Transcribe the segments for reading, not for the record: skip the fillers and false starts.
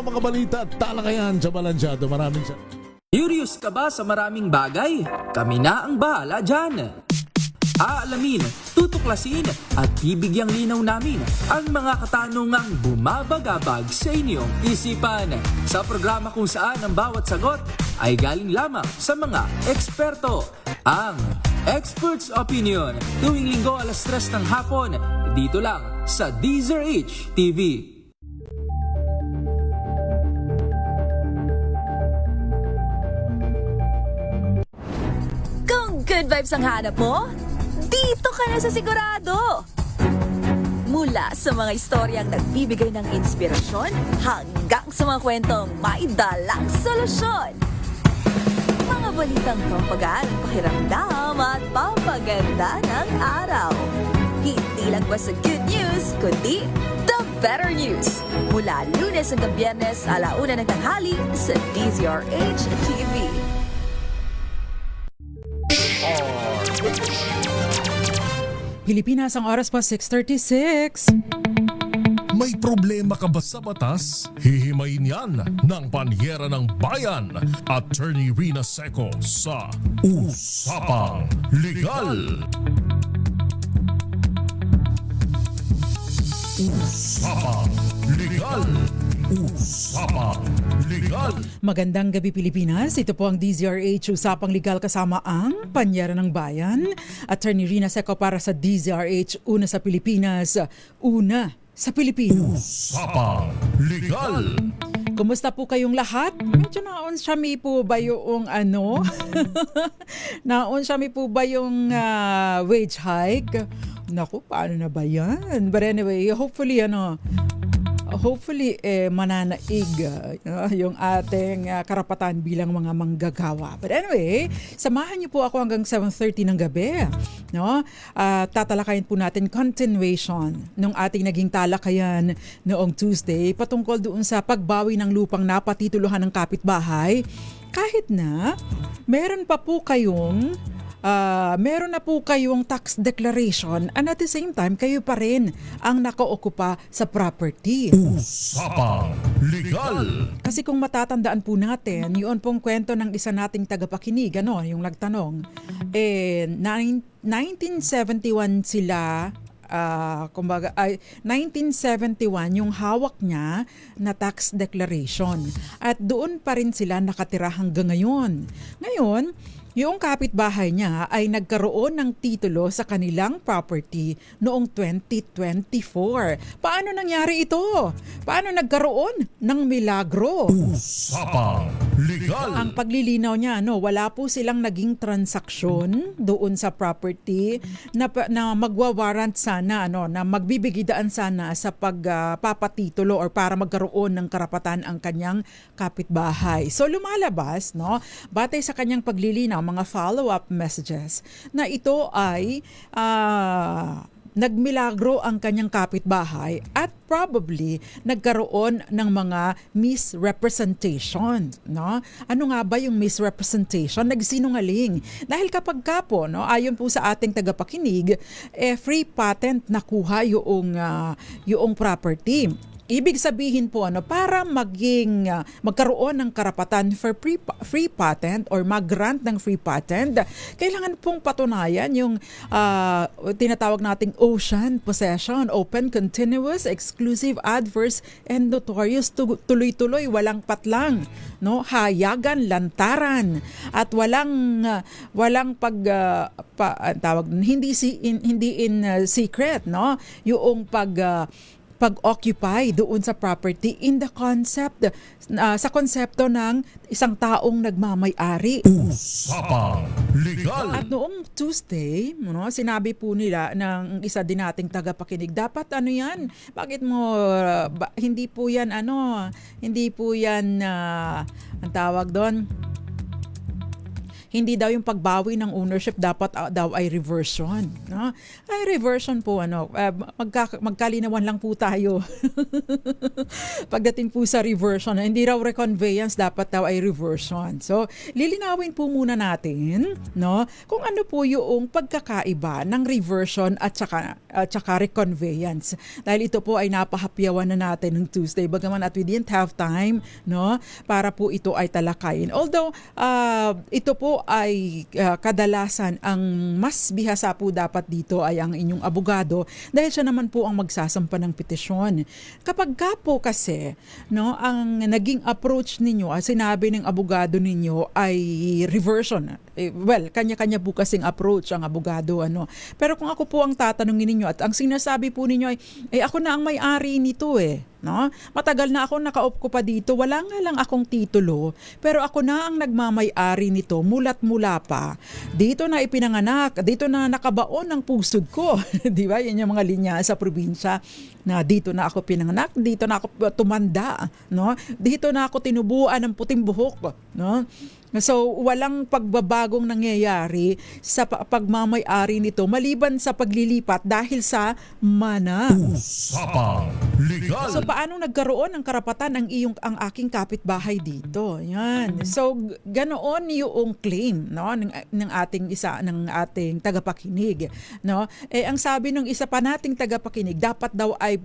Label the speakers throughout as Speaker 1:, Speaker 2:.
Speaker 1: mga balita at talakayan sa Balansyado. Maraming salamat.
Speaker 2: Curious ka ba sa maraming bagay? Kami na ang bahala dyan. Aalamin, tutuklasin at bibigyang linaw namin ang mga katanungang bumabagabag sa inyong isipan. Sa programa kung saan ang bawat sagot ay galing lamang sa mga eksperto. Ang Expert's Opinion, tuwing linggo 3:00 ng hapon, dito lang sa DZRH TV.
Speaker 3: Kung good vibes ang hanap mo, dito ka na sa sigurado! Mula sa mga istoryang nagbibigay ng inspirasyon hanggang sa mga kwentong may dalang solusyon. Mga balitang pampagaan ang pakiramdam at papaganda ng araw. Hindi lang ba sa good news, kundi the better news. Mula Lunes hanggang Biyernes, 1:00 ng tanghali sa DZRH TV.
Speaker 4: Pilipinas, ang oras pa 6:36.
Speaker 1: May problema ka ba sa batas? Hihimayin yan ng Panyera ng Bayan, Attorney Rina Seco sa Usapang Legal. Usapang Legal. Usapang Legal.
Speaker 4: Magandang gabi Pilipinas, ito po ang DZRH Usapang Legal kasama ang Panyera ng Bayan, Attorney Rina Seco para sa DZRH, una sa Pilipinas, una sa Pilipinas.
Speaker 1: Usapang Legal.
Speaker 4: Kumusta po kayong lahat? Medyo naon siya mi po ba yung naon siya mi po ba yung wage hike? Naku, paano na ba yan? But anyway, hopefully mananaig yung ating karapatan bilang mga manggagawa. But anyway, samahan niyo po ako hanggang 7:30 ng gabi. No? Tatalakayin po natin continuation ng ating naging talakayan noong Tuesday patungkol doon sa pagbawi ng lupang napatituluhan ng kapitbahay kahit na meron na po kayong tax declaration and at the same time kayo pa rin ang nakaokupa sa property.
Speaker 1: Usapang Legal.
Speaker 4: Kasi kung matatandaan po natin, yun pong kwento ng isa nating tagapakinig, yung nagtanong, 1971 sila, 1971 yung hawak niya na tax declaration at doon pa rin sila nakatira hanggang ngayon. Ngayon, yung kapitbahay niya ay nagkaroon ng titulo sa kanilang property noong 2024. Paano nangyari ito? Paano nagkaroon ng milagro?
Speaker 1: Usapang Legal.
Speaker 4: Ang paglilinaw niya, wala po silang naging transaksyon doon sa property na magwawarrant sana, na magbibigidaan sana sa pagpapatitulo or para magkaroon ng karapatan ang kanyang kapitbahay. So lumalabas, batay sa kanyang paglilinaw, mga follow-up messages, na ito ay nagmilagro ang kanyang kapitbahay at probably nagkaroon ng mga misrepresentation. Ano nga ba yung misrepresentation? Nagsinungaling. Dahil kapag po, ayon po sa ating tagapakinig, free patent nakuha yung property. Ibig sabihin po para magkaroon ng karapatan for free patent or mag-grant ng free patent, kailangan pong patunayan yung tinatawag nating ocean possession, open, continuous, exclusive, adverse, and notorious, tuloy-tuloy, walang patlang, hayagan, lantaran, at walang hindi in secret, yung pag-occupy doon sa property in the concept, sa konsepto ng isang taong nagmamay-ari.
Speaker 1: Usapang Legal.
Speaker 4: At noong Tuesday, sinabi po nila ng isa din nating tagapakinig, dapat yan, bakit mo, hindi po yan, ang tawag doon, hindi daw yung pagbawi ng ownership dapat daw ay reversion. No? Ay reversion po magkalinawan lang po tayo. Pagdating po sa reversion, hindi raw reconveyance, dapat daw ay reversion. So, lilinawin po muna natin, no, kung ano po yung pagkakaiba ng reversion at saka reconveyance. Dahil ito po ay napahapyawan na natin ng Tuesday, bagaman at we didn't have time, no, para po ito ay talakayin. Although, ito po ay kadalasan ang mas bihasa po dapat dito ay ang inyong abogado dahil siya naman po ang magsasampa ng petisyon. Kapag ka po kasi, no, ang naging approach ninyo, sinabi ng abogado ninyo ay reversion. Well, kanya-kanya po kasing approach ang abogado. Pero kung ako po ang tatanungin ninyo at ang sinasabi po ninyo ay ako na ang may-ari nito no? Matagal na ako naka-off ko pa dito, wala nga lang akong titulo, pero ako na ang nagmamay-ari nito mula't mula pa. Dito na ipinanganak, dito na nakabaon ang pusod ko. Di ba? Yan yung mga linya sa probinsya na dito na ako pinanganak, dito na ako tumanda, no? Dito na ako tinubuan ng puting buhok, no? So, walang pagbabagong nangyayari sa pagmamay-ari nito maliban sa paglilipat dahil sa mana.
Speaker 1: Usapang Legal.
Speaker 4: So, paano nagkaroon ng karapatan ang aking kapitbahay dito? Yan. So, ganoon yung claim, no, ng ating tagapakinig, no? Ang sabi ng isa pa nating tagapakinig, dapat daw ay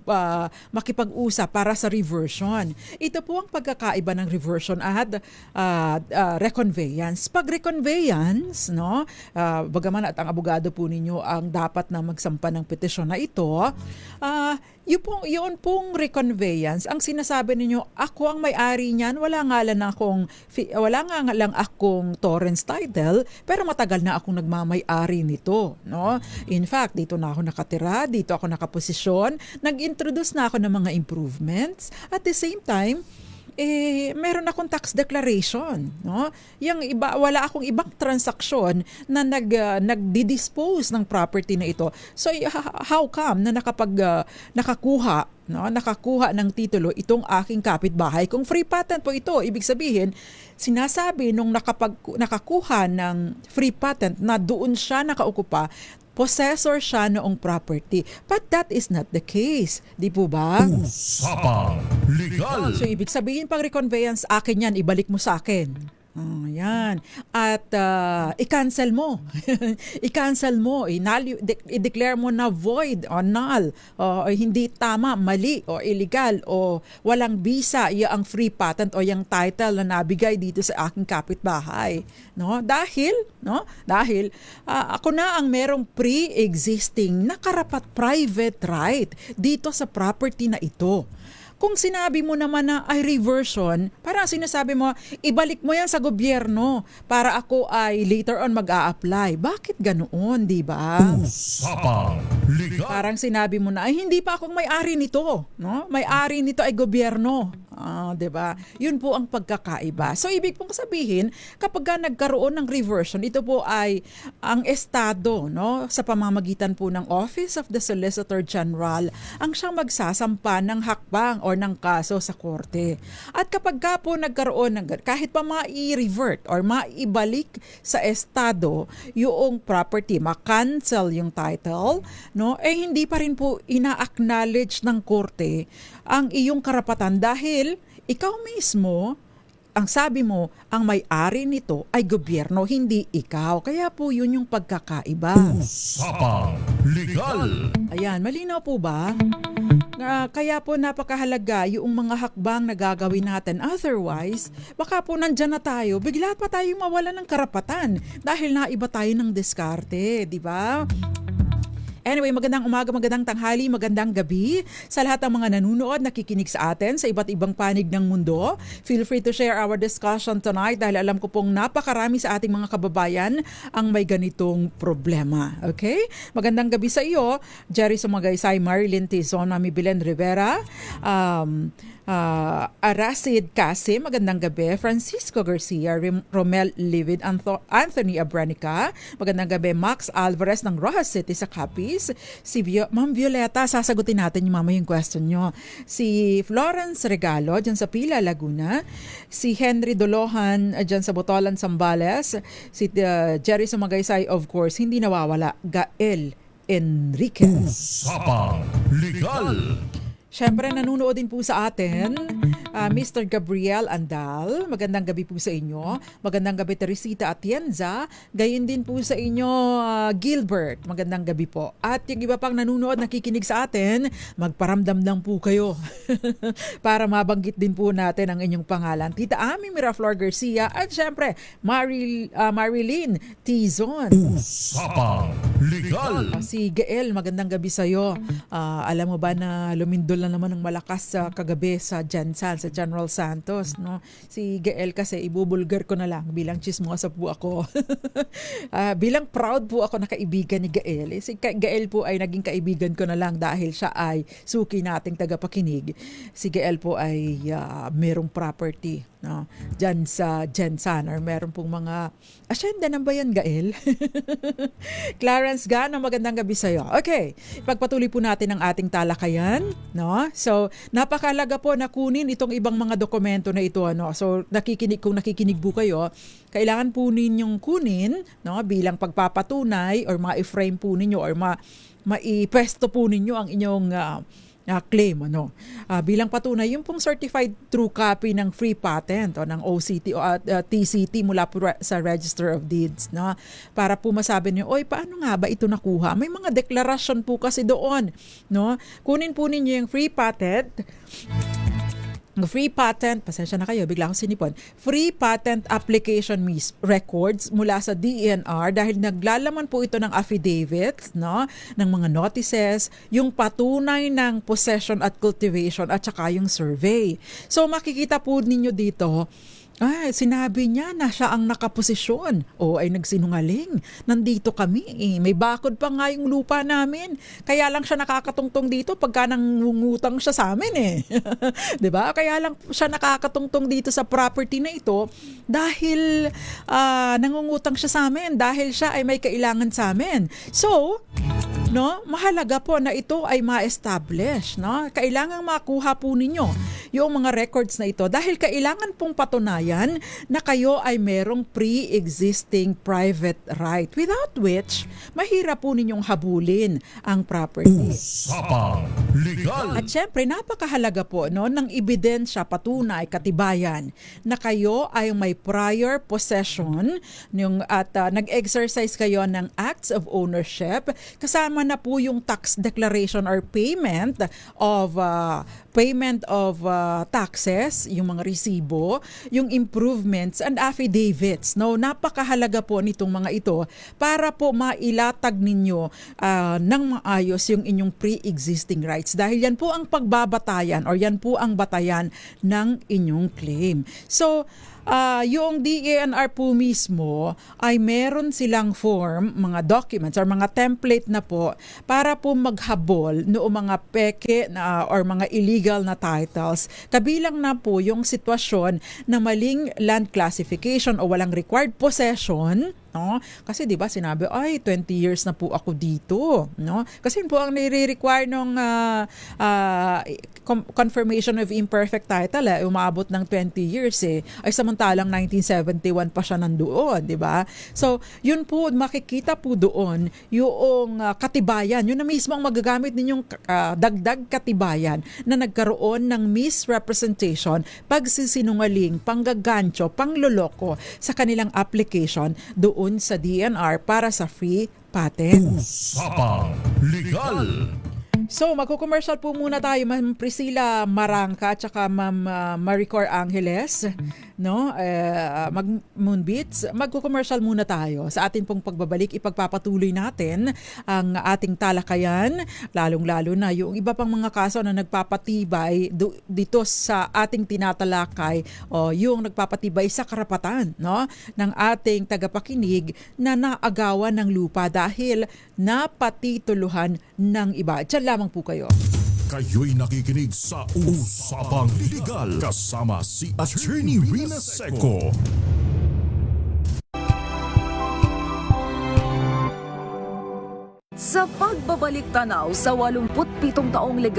Speaker 4: makipag-usap para sa reversion. Ito po ang pagkakaiba ng reversion at reconveyance. Pag reconveyance, no, bagaman at ang abogado po ninyo ang dapat na magsampa ng petisyon na ito, yun pong reconveyance, ang sinasabi ninyo, ako ang may-ari niyan, wala nga lang akong torrents title, pero matagal na akong nagmamay-ari nito, no? In fact, dito na ako nakatira, dito ako nakaposisyon, nag-introduce na ako ng mga improvements, at the same time, meron akong tax declaration, no? Yung iba, wala akong ibang transaksyon na nagdi-dispose ng property na ito. So how come na nakakuha ng titulo itong aking kapitbahay kung free patent po ito? Ibig sabihin, sinasabi nung nakakuha ng free patent na doon siya nakaukupa, possessor siya noong property. But that is not the case. Di po ba?
Speaker 1: Usapang Legal.
Speaker 4: So, ibig sabihin pag reconveyance, akin yan, ibalik mo sa akin. Yan. At i-cancel mo. I-cancel mo. I-declare mo na void o null o hindi tama, mali o illegal o walang visa ang free patent o yung title na nabigay dito sa aking kapitbahay. No? Dahil ako na ang merong pre-existing na karapat private right dito sa property na ito. Kung sinabi mo naman na ay reversion, parang sinasabi mo, ibalik mo yan sa gobyerno para ako ay later on mag-a-apply. Bakit ganoon, di ba?
Speaker 1: Usapang Legal.
Speaker 4: Parang sinabi mo na, ay hindi pa akong may-ari nito. No? May-ari nito ay gobyerno. Di ba? Yun po ang pagkakaiba. So, ibig pong sabihin, kapag nagkaroon ng reversion, ito po ay ang Estado, no, sa pamamagitan po ng Office of the Solicitor General, ang siyang magsasampa ng hakbang o ng kaso sa korte. At kapag po nagkaroon ng, kahit pa ma-i-revert or maibalik sa Estado yung property, ma-cancel yung title, no, hindi pa rin po ina-acknowledge ng korte ang iyong karapatan dahil ikaw mismo, ang sabi mo, ang may-ari nito ay gobyerno, hindi ikaw. Kaya po yun yung pagkakaiba.
Speaker 1: Usapang Legal.
Speaker 4: Ayan, malinaw po ba? Kaya po napakahalaga yung mga hakbang na gagawin natin. Otherwise, baka po nandyan na tayo, bigla pa tayo mawala ng karapatan dahil naiba tayo ng diskarte, di ba? Anyway, magandang umaga, magandang tanghali, magandang gabi sa lahat ng mga nanunood, nakikinig sa atin sa iba't ibang panig ng mundo. Feel free to share our discussion tonight dahil alam ko pong napakarami sa ating mga kababayan ang may ganitong problema. Okay? Magandang gabi sa iyo, Jerry Sumagaysay, Marilyn Tizon, Mami Belen Rivera, Aracid Casim, magandang gabi. Francisco Garcia, Romel Livid, Anthony Abranica, magandang gabi. Max Alvarez ng Rojas City sa Capiz. Si Ma'am Violeta, sasagutin natin yung mamaya yung question nyo. Si Florence Regalo, dyan sa Pila, Laguna. Si Henry Dolohan, dyan sa Botolan, Zambales. Si Jerry Sumagaysay, of course, hindi nawawala. Gael Enriquez.
Speaker 1: Usapang Legal.
Speaker 4: Siyempre, nanunood din po sa atin, Mr. Gabriel Andal. Magandang gabi po sa inyo. Magandang gabi, Teresita Atienza. Gayon din po sa inyo, Gilbert. Magandang gabi po. At yung iba pang nanunood, nakikinig sa atin, magparamdam lang po kayo para mabanggit din po natin ang inyong pangalan. Tita Ami Miraflor Garcia at siyempre, Marilyn Tizon.
Speaker 1: Usapang Legal.
Speaker 4: Si Gael, magandang gabi sa iyo. Alam mo ba na lumindol na naman ng malakas sa kagabi sa Jensan, sa General Santos, no? Si Gael kasi ibubulgar ko na lang bilang chismosa po ako. Bilang proud po ako na kaibigan ni Gael. Si Gael po ay naging kaibigan ko na lang dahil siya ay suki nating tagapakinig. Si Gael po ay merong property, no? Diyan sa Jensan, or meron pong mga asyenda na ba yan, Gael? Clarence Gano, magandang gabi sa iyo. Okay, pagpatuloy po natin ang ating talakayan, no? So, napakalaga po na kunin itong ibang mga dokumento na ito, ano. So, kung nakikinig po kayo, kailangan po ninyong kunin, no, bilang pagpapatunay or ma-frame po ninyo or ma-ipesto po ninyo ang inyong claim, ano. Bilang patunay, yung pong certified true copy ng free patent o ng OCT o TCT mula po sa Register of Deeds, no? Para po masabi niyo, oy, paano nga ba ito nakuha? May mga deklarasyon po kasi doon, no? Kunin po ninyo yung free patent, pasensya na kayo, bigla akong sinipon. Free patent application records mula sa DENR dahil naglalaman po ito ng affidavits, no, ng mga notices, yung patunay ng possession at cultivation at saka yung survey. So makikita po ninyo dito, sinabi niya na siya ang nakaposisyon. Ay nagsinungaling. Nandito kami eh. May bakod pa nga yung lupa namin. Kaya lang siya nakakatungtong dito pagka nangungutang siya sa amin eh. 'Di ba? Kaya lang siya nakakatungtong dito sa property na ito dahil nangungutang siya sa amin, dahil siya ay may kailangan sa amin. So, no, mahalaga po na ito ay ma-establish, no? Kailangang makuha po ninyo yung mga records na ito dahil kailangan pong patunayan na kayo ay merong pre-existing private right, without which mahirap po ninyong habulin ang property.
Speaker 1: Usapang Legal.
Speaker 4: At syempre, napakahalaga po, no, ng ebidensya, patunay, katibayan na kayo ay may prior possession at nag-exercise kayo ng acts of ownership, kasama na po yung tax declaration or payment of taxes, yung mga resibo, yung improvements and affidavits. No, napakahalaga po nitong mga ito para po mailatag ninyo ng maayos yung inyong pre-existing rights. Dahil yan po ang pagbabatayan or yan po ang batayan ng inyong claim. So, yung DENR po mismo ay meron silang form, mga documents or mga template na po para po maghabol noong mga peke or mga illegal na titles. Kabilang na po yung sitwasyon na maling land classification o walang required possession, no? Kasi 'di ba sinabi, 20 years na po ako dito, no? Kasi po ang nire-require ng confirmation of imperfect title umaabot ng 20 years ay samantalang 1971 pa siya nandoon, 'di ba? So, yun po makikita po doon yung katibayan, yun na mismo ang magagamit ninyong dagdag katibayan na nagkaroon ng misrepresentation, pagsisinungaling, panggagancho, pangloloko sa kanilang application doon sa DENR para sa free patent.
Speaker 1: Usapang Legal.
Speaker 4: So, magko-commercial po muna tayo, Ma'am Priscilla Marangka at saka Ma'am Maricor Angeles, no? Moonbeats. Magko-commercial muna tayo. Sa atin pong pagbabalik, ipagpapatuloy natin ang ating talakayan, lalong-lalo na yung iba pang mga kaso na nagpapatibay dito sa ating tinatalakay o yung nagpapatibay sa karapatan, no, ng ating tagapakinig na naagawan ng lupa dahil napatituluhan ng iba. Diyan lamang po kayo.
Speaker 1: Kayo'y nakikinig sa Usapang Legal kasama si Attorney Rina Seco.
Speaker 3: Sa pagbabalik tanaw sa 87 taong legal